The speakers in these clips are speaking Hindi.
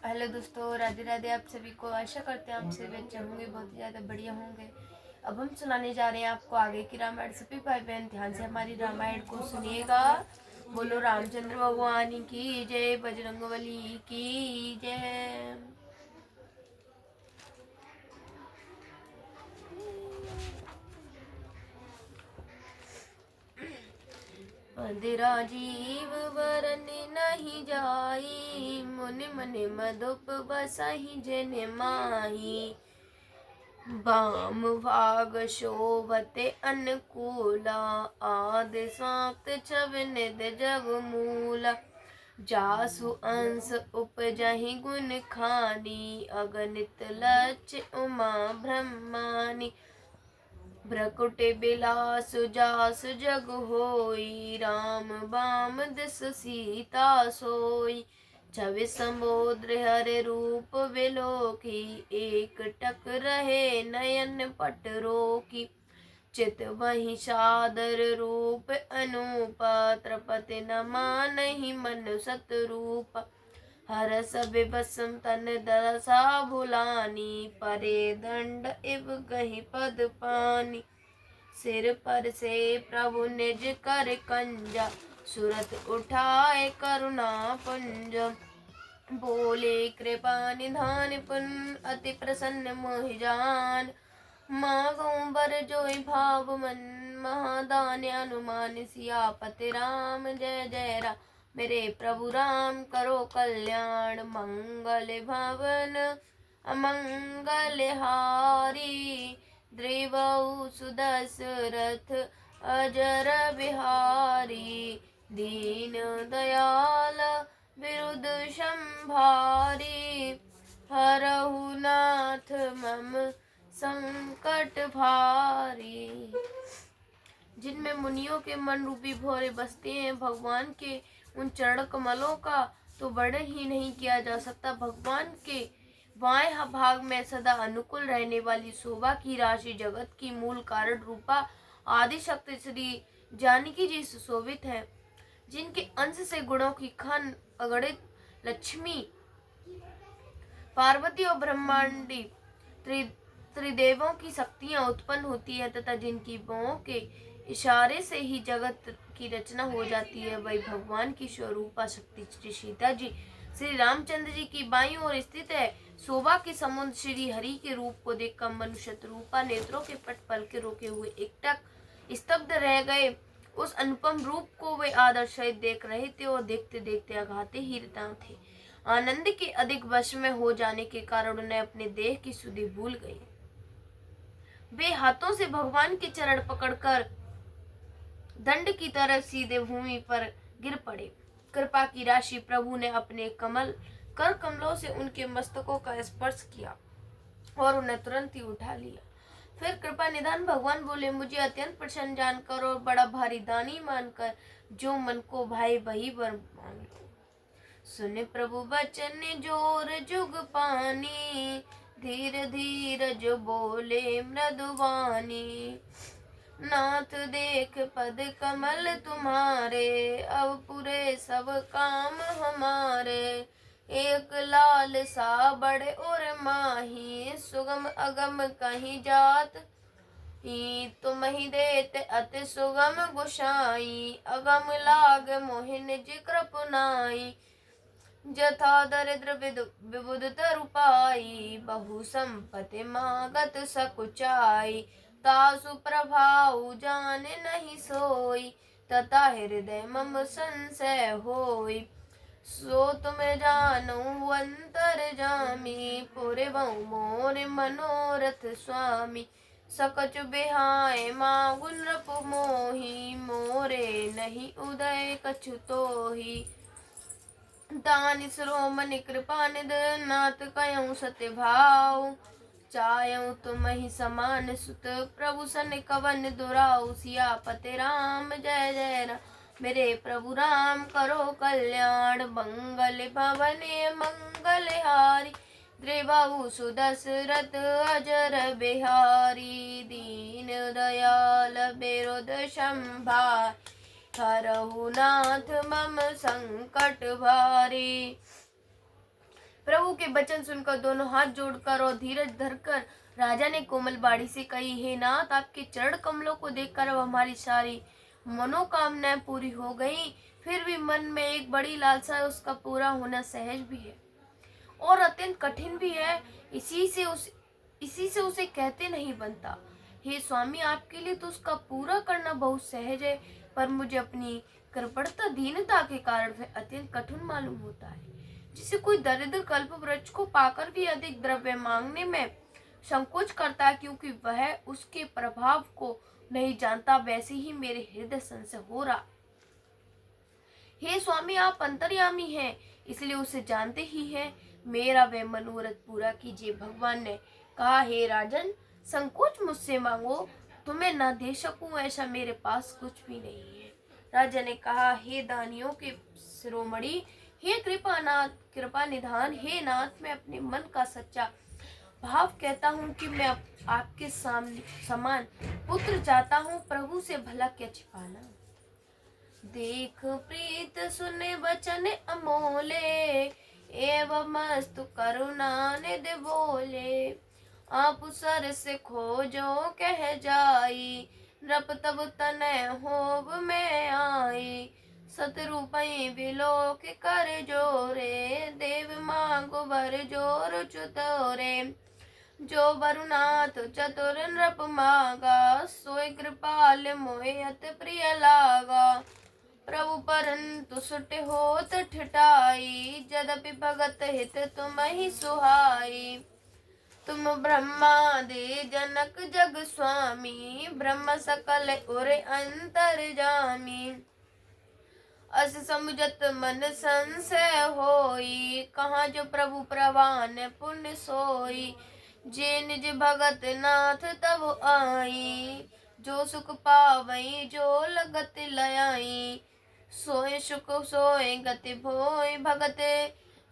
हेलो दोस्तों, राधे राधे। आप सभी को। आशा करते हैं आप सभी अच्छे होंगे, बहुत ही ज़्यादा बढ़िया होंगे। अब हम सुनाने जा रहे हैं आपको आगे की रामायण। सभी भाई बहन ध्यान से हमारी रामायण को सुनिएगा। बोलो रामचंद्र भगवान की जय, बजरंगबली की जय। अधरा जीव वरन नहीं जाई, मुनि मनि मधुप बसहि जन माही। वाम भाग शोभते अनुकूला, आदि सात छव निध जग मूला। जासु अंश उपजहि गुण खानी, अगणित लक्ष्य उमा ब्रह्मानी। भ्रकुटि बिलास जास जग होई, राम बाम दिस सीता सोई। छवि समुद्र हरे रूप विलोकी, एक टक रहे नयन पट रोकी। चित वही सादर रूप अनूपा, त्रिपति न मानहि मन सतरूपा। हरस विभसम तन दशा भुलानी, परे दंड इव गहि पद पानी। सिर पर से प्रभु निज कर कंजा, सुरत उठाए करुणा पुंज। बोले कृपा निधान पुन, अति प्रसन्न मोहि जान। मागो बर जोई भाव मन, महादान अनुमान। सियापति राम जय जय राम, मेरे प्रभु राम करो कल्याण। मंगल भवन अमंगल हारी, द्रिवहु सुदशरथ अजर बिहारी। दीन दयाल विरुद्ध संभारी, हरहु नाथ मम संकट भारी। जिनमें मुनियों के मन रूपी भौरे बसते हैं, भगवान के उन चरण कमलों का तो वर्णन ही नहीं किया जा सकता। भगवान के बाएं भाग में सदा अनुकूल रहने वाली शोभा की राशि, जगत की मूल कारण रूपा आदि शक्ति श्री जानकी जी सुशोभित है। जिनके अंश से गुणों की खान अगणित लक्ष्मी, पार्वती और ब्रह्मांडी त्रिदेवों की शक्तियां उत्पन्न होती है, तथा जिनकी बाहों के इशारे से ही जगत की रचना हो जाती है, वही भगवान की स्वरूपा शक्ति श्री सीता जी श्री रामचंद्र जी की बाईं ओर स्थित है। शोभा के समुद्र श्री हरि के रूप को देखकर मनुष्य रूपा नेत्रों के पट पल के रोके हुए एकटक स्तब्ध रह गए। उस अनुपम रूप को वे आदर सहित देख रहे थे और देखते देखते अघाते ही रता थे। आनंद के अधिक वश में हो जाने के कारण उन्हें अपने देह की सुधि भूल गई। वे हाथों से भगवान के चरण पकड़कर दंड की तरह सीधे भूमि पर गिर पड़े। कृपा की राशि प्रभु ने अपने कर कमलों से उनके मस्तकों का स्पर्श किया और उन्हें तुरंत ही उठा लिया। फिर कृपा निधान भगवान बोले, मुझे अत्यंत प्रसन्न जानकर और बड़ा भारी दानी मानकर जो मन को भाई वही वर मांग लो। सुन प्रभु बचन जोर जुग पानी, धीर धीर जो बोले मृदुवानी। नाथ देख पद कमल तुम्हारे, अब पूरे सब काम हमारे। एक लाल सा बड़े और माही, सुगम अगम कहीं जात। तुम ही देते अति सुगम गुसाई, अगम लाग मोहि निज कृपनाई। जथा दरिद्र विबुध तरुपाई, बहु संपत्ति मागत सकुचाई। तासु प्रभाव जान नहीं सोई, तथा हृदय मम संशय होई। सो तुम जानू अंतर जामी, पुरे बहु मोर मनोरथ स्वामी। सकच बिहाय मागु नृप मोही, मोरे नहीं उदय कछु तोही। दानि श्रोमणि कृपा निध, नाथ कयऊँ सत्य भाव। चाहऊँ तुम ही समान सुत, प्रभु सन कवन दुराऊ। सियापति राम जय जय राम, मेरे प्रभु राम करो कल्याण। मंगल भवन मंगल हारी, द्रिबाहु सुदशरथ अजर बिहारी। दीन दयाल विरुद्ध संभार, हरहु नाथ मम संकट भारी। प्रभु प्रभु के वचन सुनकर दोनों हाथ जोड़कर और धीरज धरकर राजा ने कोमल बाड़ी से कही, हे नाथ, आपके चरण कमलों को देखकर अब हमारी सारी मनोकामनाएं पूरी हो गई। फिर भी मन में एक बड़ी लालसा है, उसका पूरा होना सहज भी है और अत्यंत कठिन भी है। इसी से उसे कहते नहीं बनता। हे स्वामी, आपके लिए तो उसका पूरा करना बहुत सहज है, पर मुझे अपनी कृपणता दीनता के कारण वह अत्यंत कठिन मालूम होता है। जिसे कोई दरिद्र कल्प वृक्ष को पाकर भी अधिक द्रव्य मांगने में संकोच करता है, क्योंकि वह उसके प्रभाव को नहीं जानता। वैसे ही मेरे हृदय संशय हो रहा। हे स्वामी, आप अंतर्यामी हैं, इसलिए उसे जानते ही हैं। मेरा वह मनोरथ पूरा कीजिए। भगवान ने कहा, हे राजन, संकोच मुझसे मांगो, तुम्हें न दे सकूं ऐसा मेरे पास कुछ भी नहीं है। राजा ने कहा, हे दानियों के शिरोमणि, हे कृपा निधान, हे नाथ, मैं अपने मन का सच्चा भाव कहता हूँ कि मैं आपके सामने समान पुत्र चाहता हूँ। प्रभु से भला क्या छिपाना। देख प्रीत सुने वचन अमोले, एवं मस्तु करुणा निधि बोले। आप सर से खोजो कह जाई, नृप तब तनय होब में आई। सतरूपई विलोक कर जोरे, देव मांगो वर जोर चुतोरे। जो वरुनाथ चतुर नृप मागा, सोय कृपाल मोहि अति प्रिय लागा। प्रभु परंतु सुट होत ठिठाई, यद्यपि भगत हित तुम ही सुहाई। तुम ब्रह्मादि जनक जग स्वामी, ब्रह्म सकल उर अंतर्जामी। अस समुझत मन संशय होई, कहाँ जो प्रभु प्रवान पुण्य सोई। जे निज भगत नाथ तब आई, जो सुख पावई जो लगत लयाई। सोए सुख सोए गति भोय भगते,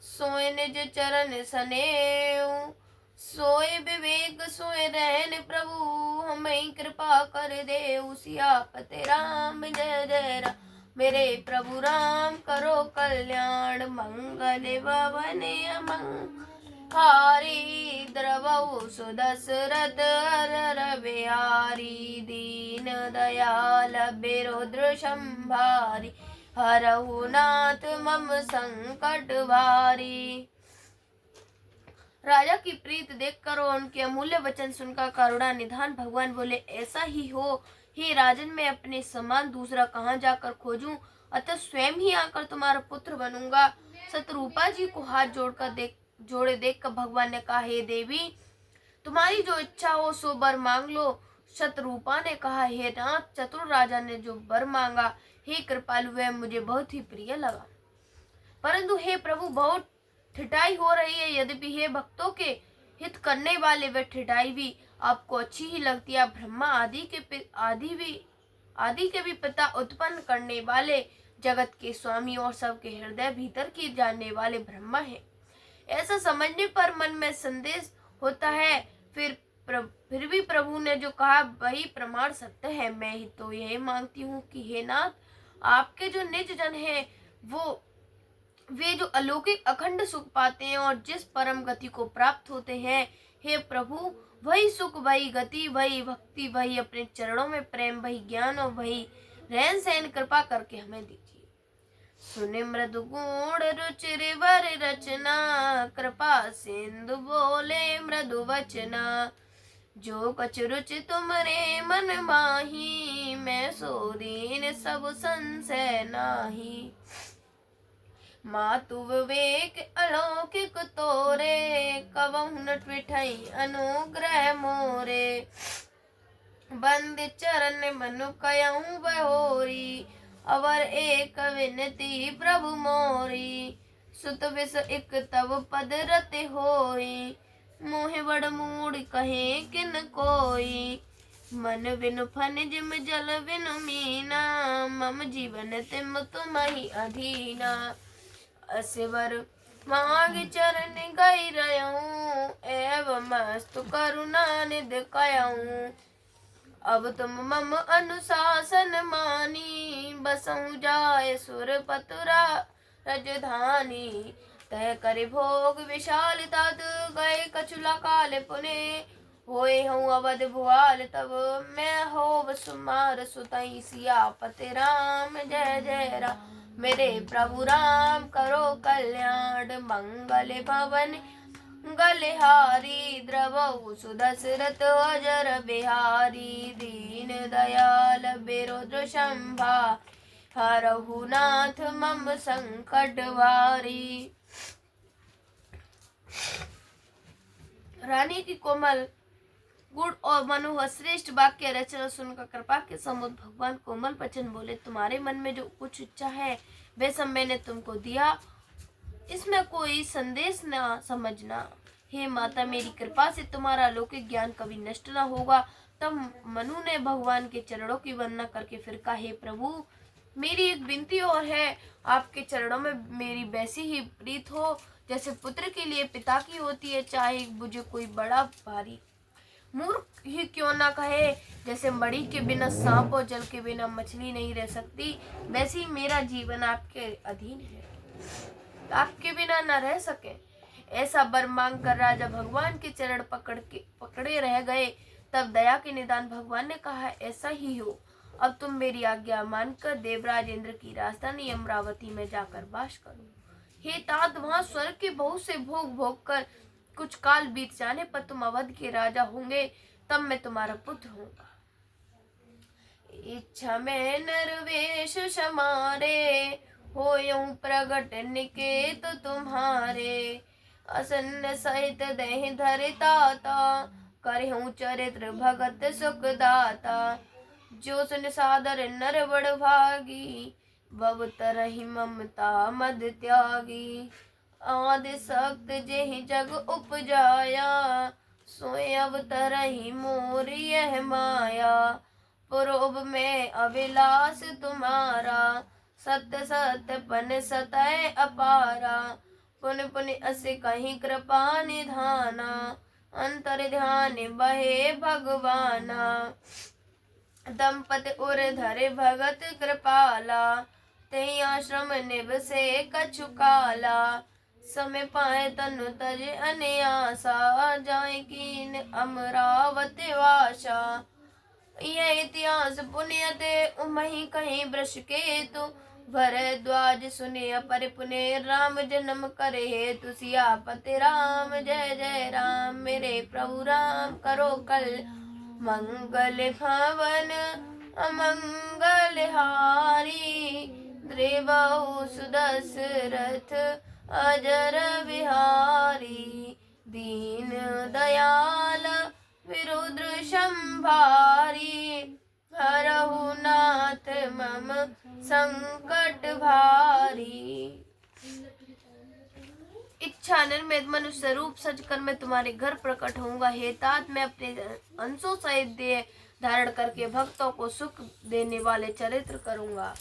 सोए निज चरण सनेऊ। सोए विवेक सोए रहन प्रभु, हमें कृपा कर दे। सियापति राम जय जय राम, मेरे प्रभु राम करो कल्याण। मंगल भवन अमंहारी, द्रवौ सुदशरथ हर बिहारी। दीन दयाल बिरुद्र संभारी, हरहु नाथ मम संकट भारी। राजा की प्रीत देखकर और उनके अमूल्य वचन सुनकर करुणा निधान भगवान बोले, ऐसा ही हो हे राजन, मैं अपने समान दूसरा कहाँ जाकर खोजूं, अतः स्वयं ही आकर तुम्हारा पुत्र बनूंगा। शतरूपा जी को हाथ जोड़े देखकर भगवान ने कहा, हे देवी, तुम्हारी जो इच्छा हो सो वर मांग लो। शतरूपा ने कहा, हे नाथ, चतुर राजा ने जो वर मांगा, हे कृपालु, वह मुझे बहुत ही प्रिय लगा। परंतु हे प्रभु, बहुत ठिठाई हो रही है। यद्यपि हे भक्तों के हित करने वाले, वह ठिठाई भी आपको अच्छी ही लगती है। ब्रह्मा आदि के भी पिता, उत्पन्न करने वाले, जगत के स्वामी और सबके हृदय भीतर की जानने वाले ब्रह्मा है। ऐसा समझने पर मन में संदेश होता है। फिर भी प्रभु ने जो कहा वही प्रमाण सत्य है। मैं ही तो यही मांगती हूँ कि हे नाथ, आपके जो निज जन है वे जो अलौकिक अखंड सुख पाते हैं और जिस परम गति को प्राप्त होते हैं, हे प्रभु, वही सुख, वही गति, वही भक्ति, वही अपने चरणों में प्रेम, वही ज्ञान और वही रहन सहन कृपा करके हमें दीजिए। सुने मृदु गुण रुचिर वर रचना, कृपा सिंधु बोले मृदु वचना। जो कछ रुचि तुमरे मन माही, मैं सो दीन सब संशय नाही। मातु विवेक अलौकिक तोरे, कवहु न ट्विठई अनुग्रह मोरे। बंद चरण मनु कयहु बहोरी, अवर एक विनती प्रभु मोरी। सुत विष इक तब पद रति होई, मोहि बड़ मूड कहे किन कोई। मन बिनु फनिज में जल बिनु मीना, मम जीवन तिम तुम्हि अधीना। असिवर मांग चरण गई रहूं, एवं मस्तु करुणा निधि कयहूं। अब तुम मम अनुशासन मानी, बसहु जाय सुर पतुरा रजधानी। तय करे भोग विशाल तद गए कछुला काल पुने होए हूँ अवध भुआल तब मैं हो सुमार सुतई सियापति राम जय जय राम। मेरे प्रभु राम करो कल्याण मंगल भवन गलिहारी द्रवहु सुदशरथ अजर बिहारी दीन दयाल बिरुद्र शंभा हरहु नाथ मम संकट वारी। रानी की कोमल गुड़ और मनोहर श्रेष्ठ वाक्य रचना सुनकर कृपा के समुद्र भगवान कोमल वचन बोले, तुम्हारे मन में जो कुछ इच्छा है वह सब मैंने तुमको दिया, इसमें कोई संदेश न समझना। हे माता, मेरी कृपा से तुम्हारा लौकिक ज्ञान कभी नष्ट न होगा। तब मनु ने भगवान के चरणों की वंदना करके फिर कहा, हे प्रभु, मेरी एक विनती और है, आपके चरणों में मेरी वैसी ही प्रीत हो जैसे पुत्र के लिए पिता की होती है, चाहे मुझे कोई बड़ा भारी मूर्ख ही क्यों ना कहे। जैसे मणि के बिना सांप और जल के बिना मछली नहीं रह सकती, वैसे ही मेरा जीवन आपके अधीन है, आपके बिना न रह सके। ऐसा वर मांग कर राजा भगवान के चरण पकड़े रह गए। तब दया के निदान भगवान ने कहा, ऐसा ही हो, अब तुम मेरी आज्ञा मानकर देवराज इंद्र की राजधानी अमरावती में जाकर वास करो। हे तात, वहां स्वर्ग के बहुत से भोग भोग कर कुछ काल बीत जाने पर तुम अवध के राजा होंगे, तब मैं तुम्हारा पुत्र होऊंगा। इच्छा में नरवेश समारे होयूं प्रगट निकेत तुम्हारे असन्न सहित दहि धरिताता करहूं चरित्र भगत सुखदाता जो सुन सादर नर बड़ भागी बब तरहि ममता मद त्यागी आदि सक्त जेहि जग उपजाया सोय अवतरहि मोर यह माया पुरोब में अभिलाष तुम्हारा सत्य सत्य पन सतय अपारा पुन पुन अस कहीं कृपा निधाना अंतर ध्यान बहे भगवाना दंपति उर धरे भगत कृपाला तही आश्रम निभ से कछु काला समय पाए तनु तज अन्यासा जाए कीन अमरावती वासा यह इतिहास पुण्य ते उमही कहीं वृष केतु भरद्वाज सुने पर पुने राम जन्म करे हेतु सियापति राम जय जय राम। मेरे प्रभु राम करो कल मंगल भवन अमंगल हारी द्रेवहु सुदशरथ अजर बिहारी दीन दयाल विरुद्र शंभारी हरहु नाथ मम संकट भारी। इच्छा निर्मित मनुष्य स्वरूप सजकर मैं तुम्हारे घर प्रकट होऊंगा। हे तात, मैं अपने अंशों सहित देह धारण करके भक्तों को सुख देने वाले चरित्र करूंगा।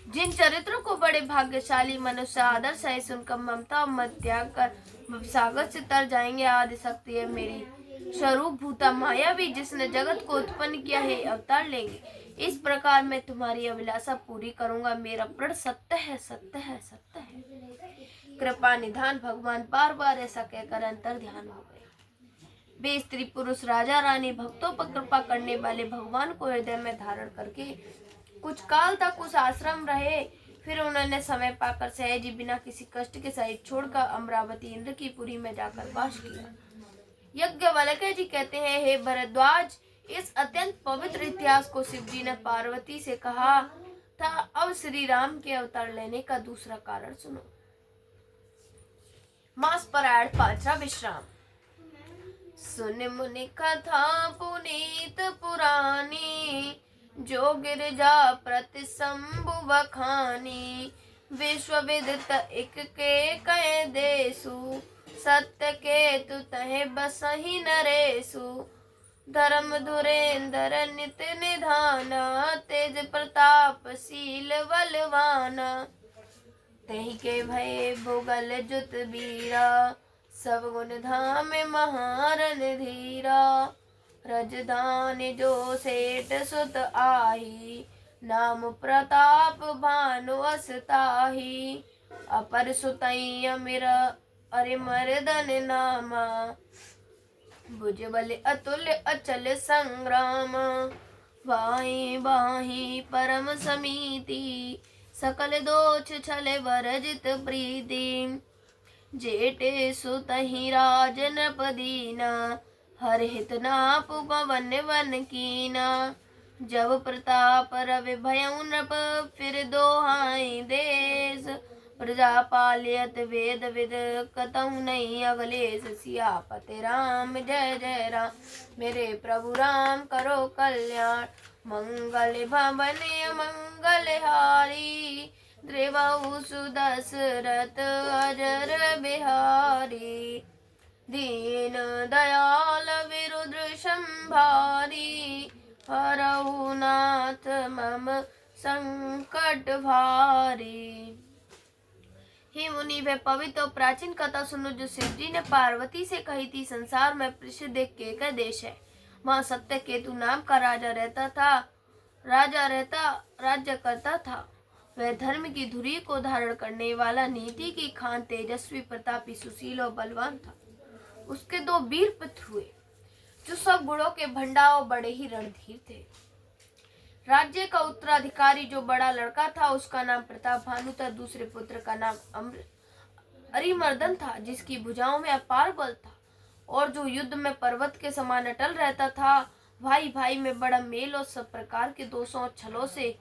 जिन चरित्रों को बड़े भाग्यशाली मनुष्य आदर सहित सुनकर ममता मत त्याग कर सागर से तर जाएंगे। आदि शक्ति है मेरी स्वरूप भूता माया भी जिसने जगत को उत्पन्न किया है अवतार लेंगे। इस प्रकार मैं तुम्हारी अभिलाषा पूरी करूंगा। मेरा प्रण सत्य है, सत्य है, सत्य है। कृपा निधान भगवान बार बार ऐसा कहकर अंतर ध्यान हो गए। वे स्त्री पुरुष राजा रानी भक्तों पर कृपा करने वाले भगवान को हृदय में धारण करके कुछ काल तक उस आश्रम रहे। फिर उन्होंने समय पाकर सहज बिना किसी कष्ट के सहित छोड़कर अमरावती इंद्र की पुरी में जाकर वास किया। यज्ञवल्क्य जी कहते हैं, हे भरद्वाज, इस अत्यंत पवित्र इतिहास को शिव जी ने पार्वती से कहा था। अब श्री राम के अवतार लेने का दूसरा कारण सुनो। मास परायण पांचवा विश्राम। सुन मुनि कथा पुनीत पुरानी जो गिरजा प्रति शंभु बखानी विश्व विदित एक के कहे देसु सत्य के तु तहे बसहि नरेसु धर्म धुरेंद्र नित निधाना तेज प्रताप शील बलवाना तही के भय भुगल जुत बीरा सब गुण धाम महारन धीरा रजधान जो सेठ सुत आही नाम प्रताप भानु असताही अपर सुतई अमीर अरे मर्दन नामा, भुजबल अतुल्य अचल संग्राम, वाहि बाहि परम समीति, सकल दोष छल वर्जित प्रीति, जेठे सुतहि राज नृप दीना, हर हित नाप पवन वन कीना, जब प्रताप रवि भयउ नृप फिर दोहाई देश, प्रजा पालियत वेद विद कतहु नहीं अवलेश, सियापति राम जय जय राम, मेरे प्रभु राम करो कल्याण, मंगल भवन मंगल हारी, द्रिवहु सुदशरथ अजर बिहारी, दीन दयाल विरुद्र संभारी, हरहु नाथ मम संकट भारी। हे मुनि, वह पवित्र और प्राचीन कथा सुनो जो शिव जी ने पार्वती से कही थी। संसार में प्रसिद्ध एक केकय देश है, वहाँ सत्य केतु नाम का राजा राज्य करता था। वह धर्म की धुरी को धारण करने वाला, नीति की खान, तेजस्वी, प्रतापी, सुशील और बलवान था। उसके 2 वीर पुत्र हुए जो सब गुणों के भंडार और बड़े ही रणधीर थे। राज्य का उत्तराधिकारी जो बड़ा लड़का था उसका नाम प्रताप भानु था। दूसरे पुत्र का नाम अरिमर्दन था जिसकी भुजाओं में अपार बल था और जो युद्ध में पर्वत के समान अटल रहता था। भाई भाई में बड़ा मेल और सब प्रकार के दोषों और छलों से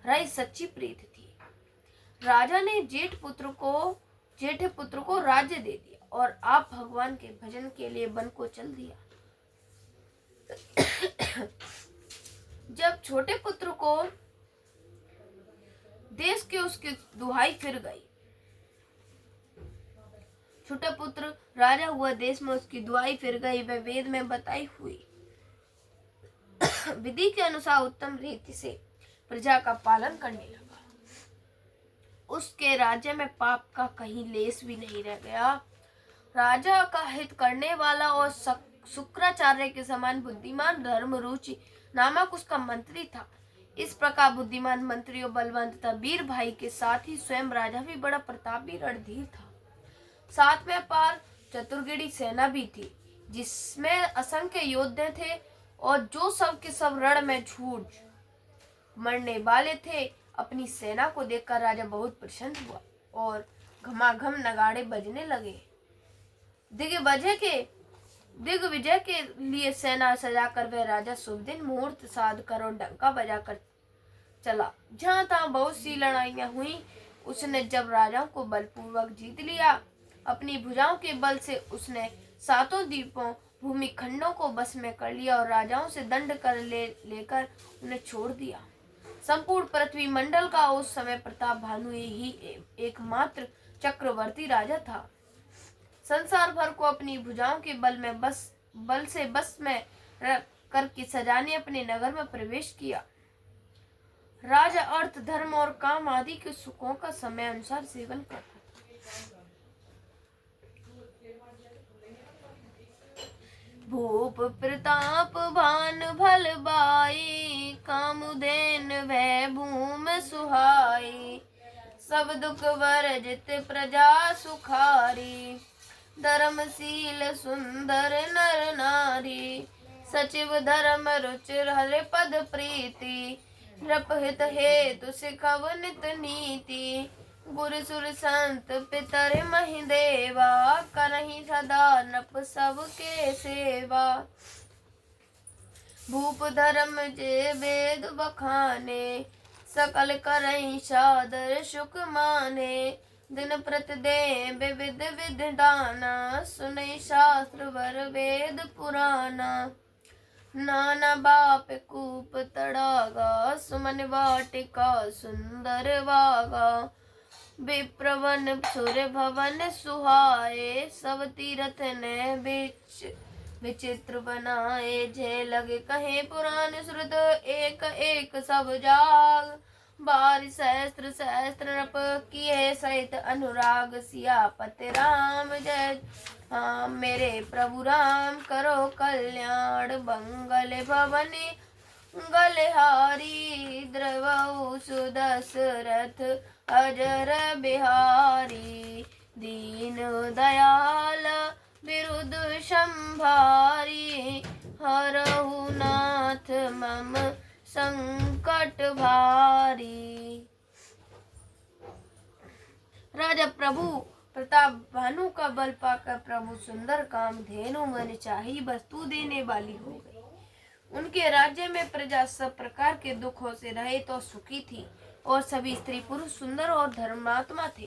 रही सच्ची प्रीति थी। राजा ने जेठ पुत्र को राज्य दे दिया और आप भगवान के भजन के लिए वन को चल दिया। जब छोटे पुत्र को देश के उसकी दुहाई फिर गई, छोटा पुत्र राजा हुआ, देश में उसकी दुहाई फिर गई। वह वेद में बताई हुई विधि के अनुसार उत्तम रीति से प्रजा का पालन करने लगा। उसके राज्य में पाप का कहीं लेस भी नहीं रह गया। राजा का हित करने वाला और शुक्राचार्य के समान बुद्धिमान धर्म रुचि नामक उसका मंत्री था। इस प्रकार बुद्धिमान मंत्री और बलवान तथा वीर भाई के साथ ही स्वयं राजा भी बड़ा प्रतापी रणधीर था। साथ में अपार चतुर्गिरी सेना भी थी जिसमें असंख्य योद्धे थे और जो सब के सब रण में झूठ मरने वाले थे। अपनी सेना को देखकर राजा बहुत प्रसन्न हुआ और घमाघम नगाड़े बजने लगे। दिग्विजय के लिए सेना सजाकर वह राजा शुभ दिन मुहूर्त साध कर और डंका बजाकर चला। जहां तहां बहुत सी लड़ाइयां हुई। उसने जब राजाओं को बलपूर्वक जीत लिया, अपनी भुजाओं के बल से उसने 7 द्वीपों भूमि खंडों को बस में कर लिया और राजाओं से दंड कर लेकर उन्हें छोड़ दिया। संपूर्ण पृथ्वी मंडल का उस समय प्रताप भानु ही एकमात्र चक्रवर्ती राजा था। संसार भर को अपनी भुजाओं के बल से बस में रख करके सजा ने अपने नगर में प्रवेश किया। राजा अर्थ धर्म और काम आदि के सुखों का समय अनुसार सेवन करता। भूप प्रताप भान भल बाई, कामुदेन वै भूम सुहाई, सब दुख वर्जित प्रजा सुखारी, धर्मशील सुंदर नर नारी, सचिव धर्म रुचिर हरि पद प्रीति, नृपहित हेतु सिखव नित नीति, गुरु सुर संत पितर महि देवा, करहि सदा नृप सबके सेवा, भूप धर्म जे वेद बखाने, सकल करहि सादर सुख माने, दिन प्रतिदेव विविध विधाना, सुनै शास्त्र वर वेद पुराना, नाना बाप कूप तड़ागा, सुमन वाटिका सुंदर वागा, विप्रवन सुर भवन सुहाए, सब तीर्थ ने विचित्र बनाए, जे लगे कहे पुराण श्रुत एक एक सब जाग, बार सहस्त्र सहस्त्र नृप किए सहित अनुराग, सियापति राम जय। हाँ मेरे प्रभु राम करो कल्याण, मंगल भवनी गलहारी, द्रवहु सुदशरथ अजर बिहारी। दीन दयाल बिरुद संभारी, हरहु नाथ मम संकट भारी। राजा प्रभु प्रताप भानु का बल पाकर प्रभु सुंदर काम धेनु मन चाही वस्तु देने वाली हो गई। उनके राज्य में प्रजा सब प्रकार के दुखों से रहे तो सुखी थी और सभी स्त्री पुरुष सुंदर और धर्मात्मा थे।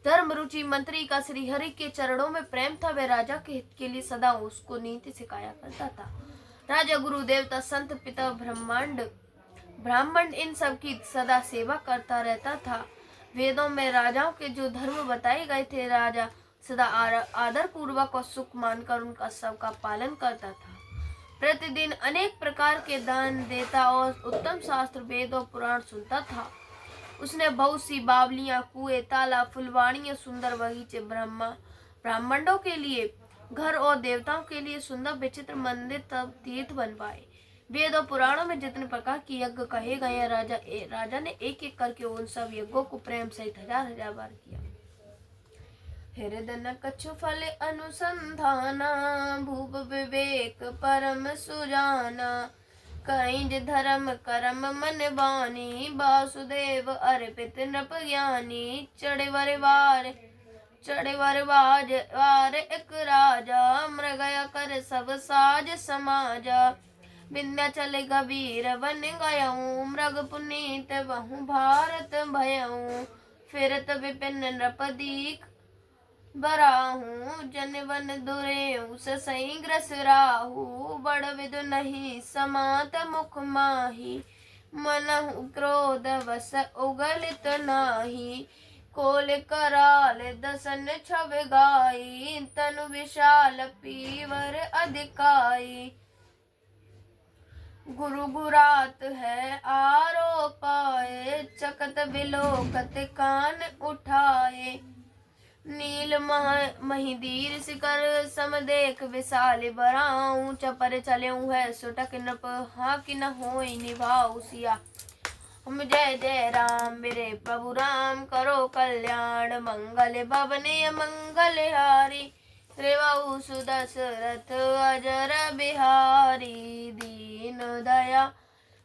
धर्म रुचि मंत्री का श्री हरि के चरणों में प्रेम था। वे राजा के हित के लिए सदा उसको नीति सिखाया करता था। राजा गुरु देवता संत पिता ब्राह्मण इन सब की सदा सेवा करता रहता था। वेदों में राजाओं के जो धर्म बताए गए थे, राजा सदा आदर पूर्वक और सुख मानकर उनका सबका पालन करता था। प्रतिदिन अनेक प्रकार के दान देता और उत्तम शास्त्र वेद और पुराण सुनता था। उसने बहुत सी बावलियां, कुएं, तालाब, फुलवाड़ियां, सुंदर बगीचे, ब्राह्मणों के लिए घर और देवताओं के लिए सुंदर विचित्र मंदिर तब तीर्थ बनवाए। वेद और पुराणों में जितने प्रकार के यज्ञ कहे गए हैं, राजा ने एक एक करके उन सब यज्ञों को प्रेम सहित हजार हजार बार किया। हृदय न कछु फल अनुसंधाना, भूप विवेक परम सुजाना। कहीं धर्म करम मन बानी, वासुदेव अर्पित नृप ज्ञानी। चढ़े वर वार एक राजा, मृगया कर सब साज समाजा। विंध्याचल गंभीर बन गयऊँ, मृग पुनीत बहु भारत भयऊँ। फिरत विपिन नृपदीक बराहू, जन वन दुरेऊ ससई ग्रस राहू। बड़ विदु नहीं समात मुख माही, मनहु क्रोध वस उगलित नाही। कोल कराल दसन छव गाई, तनु विशाल पीवर अधिकाई। गुरु गुरात है आरोपाए, चकत बिलोकत कान उठाए। नील महिदीर शिखर सम देख विशाल बराऊं। चपर चलेऊ है सुटक नृप, हाँ कि न होई निभाऊ सिया। हम जय जय राम मेरे प्रभु राम, करो कल्याण मंगल भवने मंगल हारी। रेवाऊ सुदशरथ अजर बिहारी, दीन दया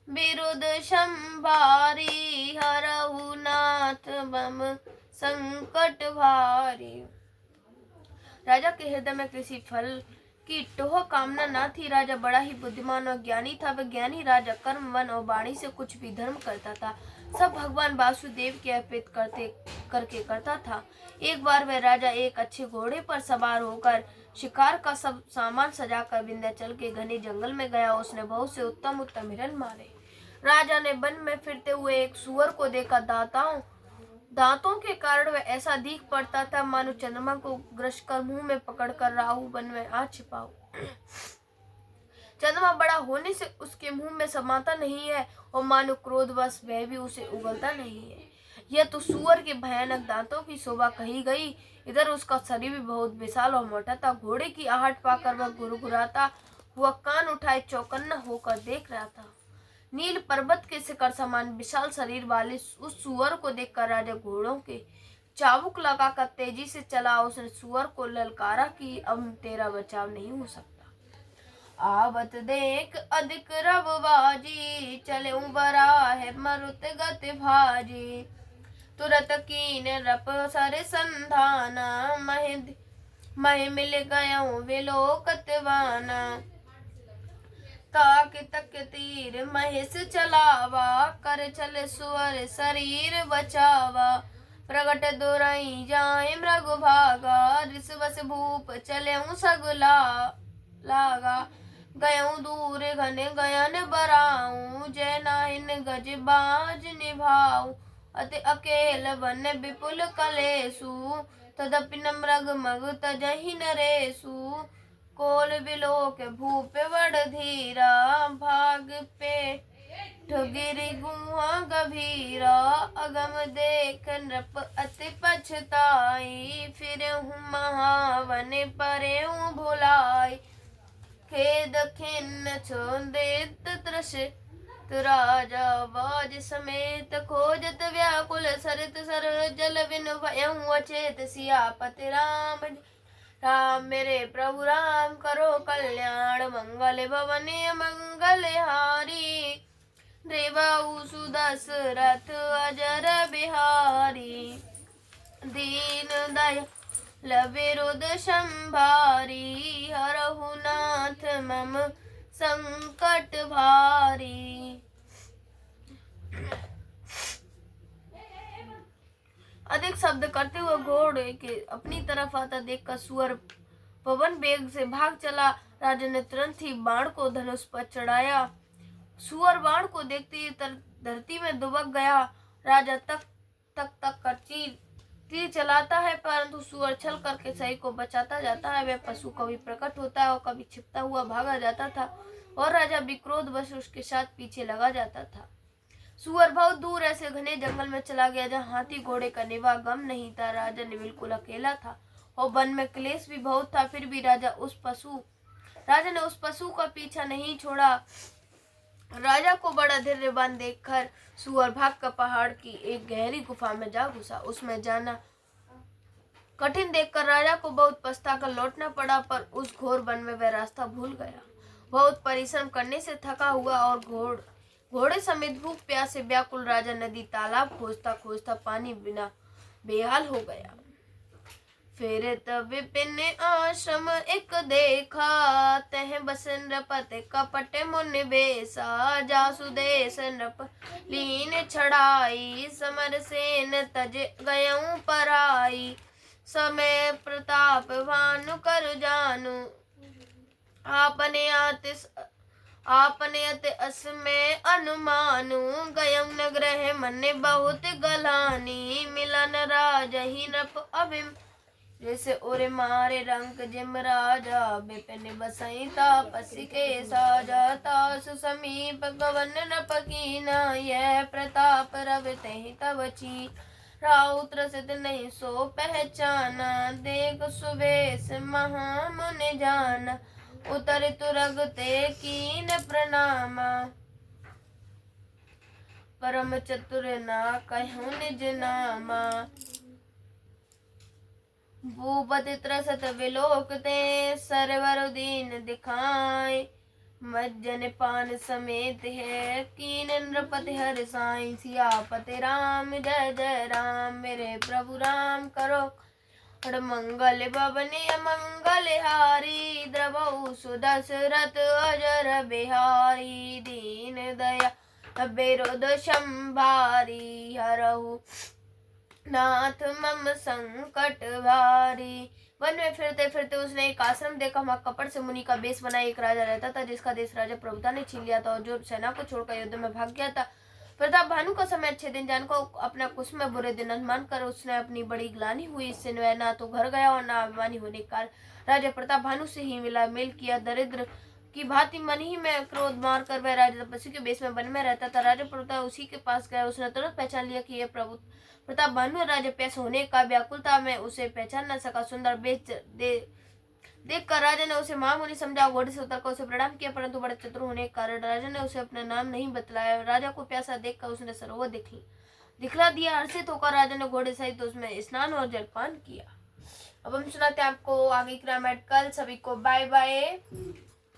बिरुद संभारी। हरहु नाथ मम संकट भारी। राजा के हृदय में किसी फल की टोह कामना न थी। राजा बड़ा ही बुद्धिमान और ज्ञानी था। वह ज्ञानी राजा कर्म, मन और वाणी से कुछ भी धर्म करता था। सब भगवान वासुदेव के अर्पित करके करता था। एक बार वह राजा एक अच्छे घोड़े पर सवार होकर शिकार का सब सामान सजाकर विंध्याचल के घने जंगल में गया। उसने बहुत से उत्तम उत्तम हिरण मारे। राजा ने वन में फिरते हुए एक सुअर को देखा। दांतों के कारण वह ऐसा दिख पड़ता था मानो चंद्रमा को ग्रस कर मुंह में पकड़कर राहु वन में आ छिपा हो। चंद्रमा बड़ा होने से उसके मुंह में समाता नहीं है और मानो क्रोधवश वह भी उसे उगलता नहीं है। यह तो सुअर के भयानक दांतों की शोभा कही गई। इधर उसका शरीर भी बहुत विशाल और मोटा था। घोड़े की आहट पाकर वह गुरगुराता हुआ कान उठाए चौकन्ना होकर देख रहा था। नील पर्वत के शिखर समान विशाल शरीर वाले उस सुअर को देखकर राजा घोड़ों के चाबुक लगाकर तेजी से चला। उसने सुअर को ललकारा कि अब तेरा बचाव नहीं हो सकता। आवत देख अधिक रबबाजी, चले बरा है मरुत गति भाजी। तुरत कीन रप सर संधाना, मह मिल गयऊँ विलोकतवाना। ताक तक तीर महेश चलावा, कर चल सुअर शरीर बचावा। प्रगट दुरई जाए मृग भागा, ऋषवस भूप चलेऊ सगला लागा। गयऊ दूर घन गयन बराऊं, जय नाहिन गज बाज निभाऊ। अति अकेल वन विपुल कलेसु, तदपि न मृग मग तजहि नरेसु। कोल बिलोक भूप बड़ धीरा, भाग पे गिरि गुहा गभीरा। अगम देख नृप अति पछताई, फिर महावन परेऊ भुलाई। खेद खिन्न छोदित तो राजा बाज समेत खोजत व्याकुल सरित सर जल बिन भयं अचेत सियापति राम। राम मेरे प्रभु राम करो कल्याण मंगल भवने मंगल हारी। देवाऊ सुदशरथ अजर बिहारी। दीन दयाल विरुद्ध संभारी हरहु नाथ मम संकट भारी। अधिक शब्द करते हुए घोड़े के अपनी तरफ आता देखकर सुअर पवन वेग से भाग चला। राजा ने तुरंत ही बाण को धनुष पर चढ़ाया। सुअर बाण को देखते ही धरती में दुबक गया। राजा तक तक तक कर तीर चलाता है, परंतु सुअर छल करके सही को बचाता जाता है। वह पशु कभी प्रकट होता है और कभी छिपता हुआ भागा जाता था और राजा विक्रोधवश उसके साथ पीछे लगा जाता था। सुअर बहुत दूर ऐसे घने जंगल में चला गया जहाँ हाथी घोड़े का निवाह गम नहीं था। राजा ने बिल्कुल अकेला था और वन में क्लेश भी बहुत था। फिर भी राजा ने उस पशु का पीछा नहीं छोड़ा। राजा को बड़ा धैर्यवान देखकर सुअर भागकर पहाड़ की एक गहरी गुफा में जा घुसा। उसमें जाना कठिन देखकर राजा को बहुत पछताकर लौटना पड़ा, पर उस घोर वन में वह रास्ता भूल गया। बहुत परिश्रम करने से थका हुआ और घोड़े समेत भूख प्यास से व्याकुल राजा नदी तालाब खोजता खोजता पानी बिना बेहाल हो गया। फिर तब विपिन आश्रम एक देखा, तह बस नृपत कपट मुनि बेसा। जासुदेश नृप लीन छड़ाई, समर सेन तज गयऊं पराई। समय प्रताप भानु कर जानू, आपने अति अस में अनुमानु। गयम नग्रह मन बहुत गलानी, मिलन राजा ही नृप अभिम। जैसे ओरे मारे रंग जिम राजा, विपिन बसई तापसी के साजा। तासु समीप गवन नृप कीना, यह प्रताप रवि तहि तब चीन। राउत रसित नहीं सो पहचाना, देख सुवेश महामुनि जाना। उतर तुरग ते कीन प्रणामा, परम चतुर ना कहूँ निज नामा। भूपति त्रसत विलोक ते, सरवर दीन दिखाए। मज्जन पान समेत है, कीन नृपति हर साई। सियापति राम जय जय राम, मेरे प्रभु राम करो मंगल भवने मंगल हारी। द्रवहु सुदशरथ अजर बिहारी। दीन दया विरुद्ध संभारी, हरहु नाथ मम संकट भारी। वन में फिरते फिरते उसने एक आश्रम देखा। वहाँ कपट से मुनि का बेस बना एक राजा रहता था, जिसका देश राजा प्रभुता ने छीन लिया था और जो सेना को छोड़कर युद्ध में भाग गया था। प्रताप भानु का समय अच्छे दिन जान को अपना कुश में बुरे दिन अनुमान कर उसने अपनी बड़ी ग्लानि हुई। इससे वह ना तो घर गया और ना अभिमानी होने के कारण राजा प्रताप भानु से ही मिला मेल किया। दरिद्र की भांति मन ही में क्रोध मार कर वह राजा तपस्वी के बेस में वन में रहता था। राजा प्रताप उसी के पास गया। उसने तुरंत पहचान लिया कि यह प्रभु प्रताप भानु राजा प्यास होने का व्याकुलता में उसे पहचान न सका। सुंदर बेच देखकर राजा ने उसे महामुनि समझा। घोड़े से उतरकर उसे प्रणाम किया, परंतु बड़े चतुर होने के कारण राजा ने उसे अपना नाम नहीं बतलाया। राजा को प्यासा देखकर उसने सरोवर दिखला दिया। हर्षित होकर राजा ने घोड़े सहित उसमें स्नान और जलपान किया। अब हम सुनाते हैं आपको आगे की रामायण कल। सभी को बाय बाय।